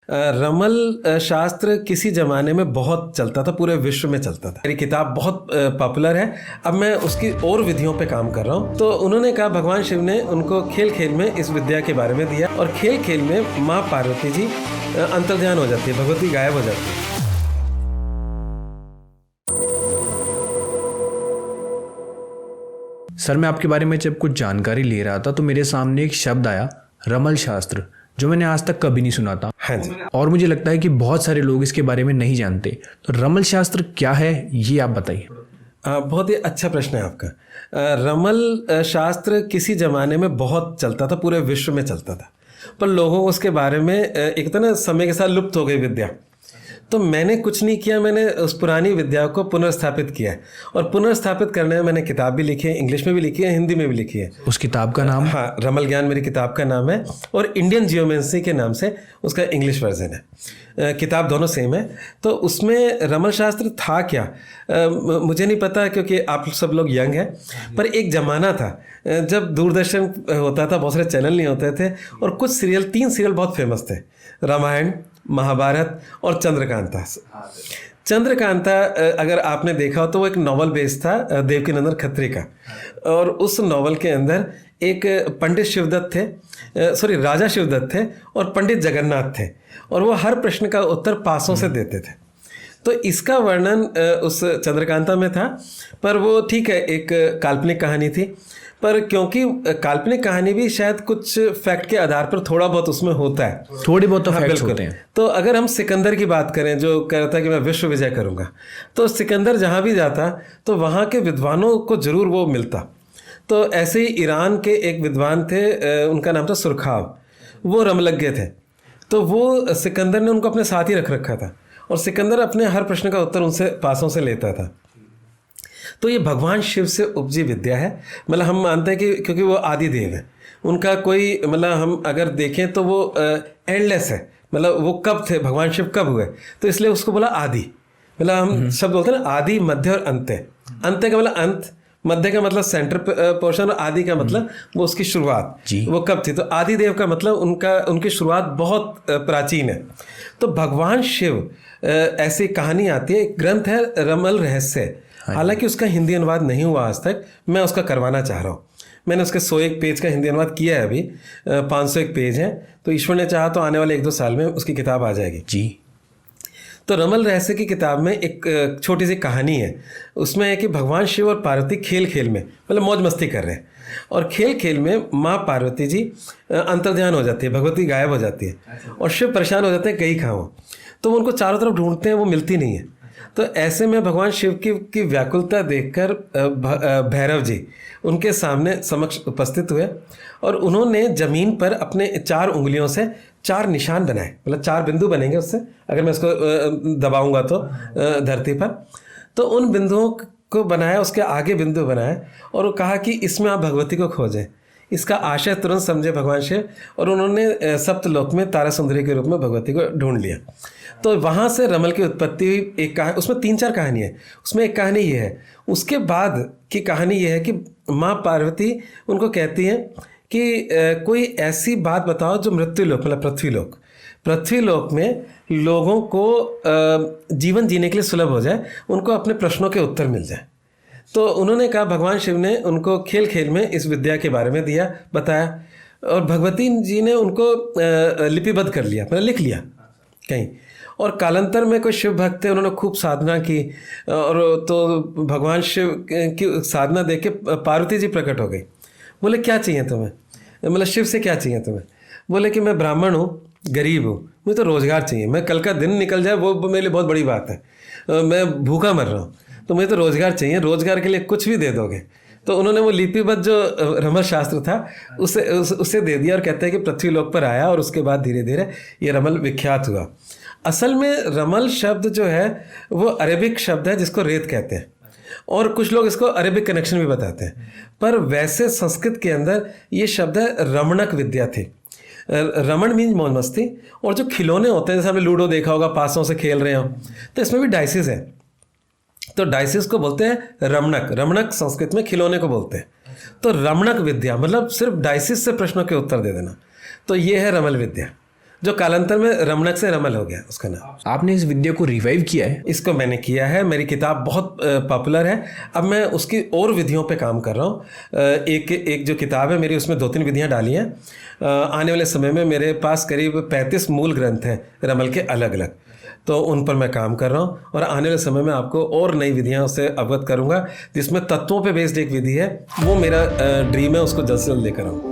रमल शास्त्र किसी ज़माने में बहुत चलता था, पूरे विश्व में चलता था। मेरी किताब बहुत पॉपुलर है। अब मैं उसकी और विधियों पे काम कर रहा हूँ। तो उन्होंने कहा, भगवान शिव ने उनको खेल खेल में इस विद्या के बारे में दिया, और खेल खेल में माँ पार्वती जी अंतर्ध्यान हो जाती है, भगवती गायब हो जाती है। सर, मैं आपके बारे में जब कुछ जानकारी ले रहा था तो मेरे सामने एक शब्द आया, रमल शास्त्र, जो मैंने आज तक कभी नहीं सुना था। हाँ जी। और मुझे लगता है कि बहुत सारे लोग इसके बारे में नहीं जानते। तो रमल शास्त्र क्या है, ये आप बताइए। बहुत ही अच्छा प्रश्न है आपका। रमल शास्त्र किसी ज़माने में बहुत चलता था, पूरे विश्व में चलता था, पर लोगों को उसके बारे में एक तो ना समय के साथ लुप्त हो गई विद्या। तो मैंने कुछ नहीं किया, मैंने उस पुरानी विद्या को पुनर्स्थापित किया है। और पुनर्स्थापित करने में मैंने किताब भी लिखी है, इंग्लिश में भी लिखी है, हिंदी में भी लिखी है। उस किताब का नाम? हाँ, रमल ज्ञान मेरी किताब का नाम है, और इंडियन जियोमेंसी के नाम से उसका इंग्लिश वर्जन है। किताब दोनों सेम है। तो उसमें रमल शास्त्र था क्या, मुझे नहीं पता, क्योंकि आप सब लोग यंग हैं। पर एक ज़माना था जब दूरदर्शन होता था, बहुत सारे चैनल नहीं होते थे, और कुछ सीरियल, 3 सीरियल बहुत फेमस थे, रामायण, महाभारत और चंद्रकांता। चंद्रकांता अगर आपने देखा हो तो वो एक नॉवल बेस्ड था, देवकीनंदन खत्री का। और उस नॉवल के अंदर एक पंडित शिवदत्त थे, राजा शिवदत्त थे, और पंडित जगन्नाथ थे, और वो हर प्रश्न का उत्तर पासों से देते थे। तो इसका वर्णन उस चंद्रकांता में था। पर वो ठीक है, एक काल्पनिक कहानी थी, पर क्योंकि काल्पनिक कहानी भी शायद कुछ फैक्ट के आधार पर थोड़ा बहुत उसमें होता है, थोड़ी बहुत तो फैक्ट्स होते हैं। तो अगर हम सिकंदर की बात करें, जो कहता है कि मैं विश्व विजय करूंगा, तो सिकंदर जहाँ भी जाता तो वहाँ के विद्वानों को जरूर वो मिलता। तो ऐसे ही ईरान के एक विद्वान थे, उनका नाम था सुरखाव, वो रमलज्ञ थे। तो वो सिकंदर ने उनको अपने साथ ही रख रखा था, और सिकंदर अपने हर प्रश्न का उत्तर उनसे पासों से लेता था। तो ये भगवान शिव से उपजी विद्या है। मतलब हम मानते हैं कि क्योंकि वो आदि देव है, उनका कोई मतलब हम अगर देखें तो वो एंडलेस है। मतलब वो कब थे, भगवान शिव कब हुए, तो इसलिए उसको बोला आदि। मतलब हम शब्द बोलते हैं ना, आदि, मध्य और अंत्य। अंत्य का मतलब अंत, मध्य का मतलब सेंटर पोर्शन, और आदि का मतलब वो उसकी शुरुआत, वो कब थी। तो आदि देव का मतलब उनकी शुरुआत बहुत प्राचीन है। तो भगवान शिव ऐसी कहानी आती है, एक ग्रंथ है रमल रहस्य। हालांकि उसका हिंदी अनुवाद नहीं हुआ आज तक, मैं उसका करवाना चाह रहा हूँ। मैंने उसके 101 पेज का हिंदी अनुवाद किया है, अभी 501 पेज है। तो ईश्वर ने चाहा तो आने वाले 1-2 साल में उसकी किताब आ जाएगी जी। तो रमल रहस्य की किताब में एक छोटी सी कहानी है। उसमें है कि भगवान शिव और पार्वती खेल खेल में, मतलब मौज मस्ती कर रहे हैं, और खेल खेल में माँ पार्वती जी अंतर्ध्यान हो जाती है, भगवती गायब हो जाती है, और शिव परेशान हो जाते हैं, कहीं कहाँ हो। तो वो उनको चारों तरफ ढूंढते हैं, वो मिलती नहीं है। तो ऐसे में भगवान शिव की व्याकुलता देखकर भैरव जी उनके सामने समक्ष उपस्थित हुए, और उन्होंने जमीन पर अपने 4 उंगलियों से 4 निशान बनाए। मतलब 4 बिंदु बनेंगे उससे, अगर मैं इसको दबाऊंगा तो धरती पर। तो उन बिंदुओं को बनाया, उसके आगे बिंदु बनाए, और वो कहा कि इसमें आप भगवती को खोजें। इसका आशय तुरंत समझे भगवान शिव, और उन्होंने सप्तलोक में तारा सुंदरी के रूप में भगवती को ढूंढ लिया। तो वहाँ से रमल की उत्पत्ति हुई। एक कहानी, उसमें 3-4 कहानी है, उसमें एक कहानी ये है। उसके बाद की कहानी ये है कि माँ पार्वती उनको कहती हैं कि कोई ऐसी बात बताओ जो मृत्युलोक, मतलब पृथ्वीलोक में लोगों को जीवन जीने के लिए सुलभ हो जाए, उनको अपने प्रश्नों के उत्तर मिल जाए। तो उन्होंने कहा, भगवान शिव ने उनको खेल खेल में इस विद्या के बारे में बताया, और भगवती जी ने उनको लिपिबद्ध कर लिया, मतलब लिख लिया कहीं। और कालांतर में कोई शिव भक्त थे, उन्होंने खूब साधना की, और तो भगवान शिव की साधना देख के पार्वती जी प्रकट हो गई। बोले, क्या चाहिए तुम्हें, मतलब शिव से क्या चाहिए तुम्हें? बोले कि मैं ब्राह्मण हूँ, गरीब हूँ, मुझे तो रोज़गार चाहिए, मैं कल का दिन निकल जाए वो मेरे लिए बहुत बड़ी बात है, मैं भूखा मर रहा हूँ, तो मुझे तो रोज़गार चाहिए, रोज़गार के लिए कुछ भी दे दोगे। तो उन्होंने वो लिपिबद्ध जो रमल शास्त्र था उसे दे दिया, और कहते हैं कि पृथ्वीलोक पर आया, और उसके बाद धीरे धीरे ये रमल विख्यात हुआ। असल में रमल शब्द जो है वो अरेबिक शब्द है, जिसको रेत कहते हैं, और कुछ लोग इसको अरेबिक कनेक्शन भी बताते हैं। पर वैसे संस्कृत के अंदर ये शब्द है रमणक विद्या थी। रमण मीन मौज मस्ती, और जो खिलौने होते हैं, जैसे हमने लूडो देखा होगा, पासों से खेल रहे हो, तो इसमें भी डाइसिस है। तो डाइसिस को बोलते हैं रमणक। रमणक संस्कृत में खिलौने को बोलते हैं। तो रमणक विद्या मतलब सिर्फ डाइसिस से प्रश्नों के उत्तर दे देना, तो ये है रमल विद्या। जो कालांतर में रमणक से रमल हो गया उसका नाम। आपने इस विद्या को रिवाइव किया है? इसको मैंने किया है, मेरी किताब बहुत पॉपुलर है। अब मैं उसकी और विधियों पे काम कर रहा हूँ। एक जो किताब है मेरी, उसमें 2-3 विधियाँ डाली हैं। आने वाले समय में मेरे पास करीब 35 मूल ग्रंथ हैं रमल के अलग अलग, तो उन पर मैं काम कर रहा हूँ और आने वाले समय में आपको और नई विधियाँ से अवगत करूँगा, जिसमें तत्वों पे बेस्ड एक विधि है, वो मेरा ड्रीम है, उसको जल्द से जल्द लेकर आऊँ।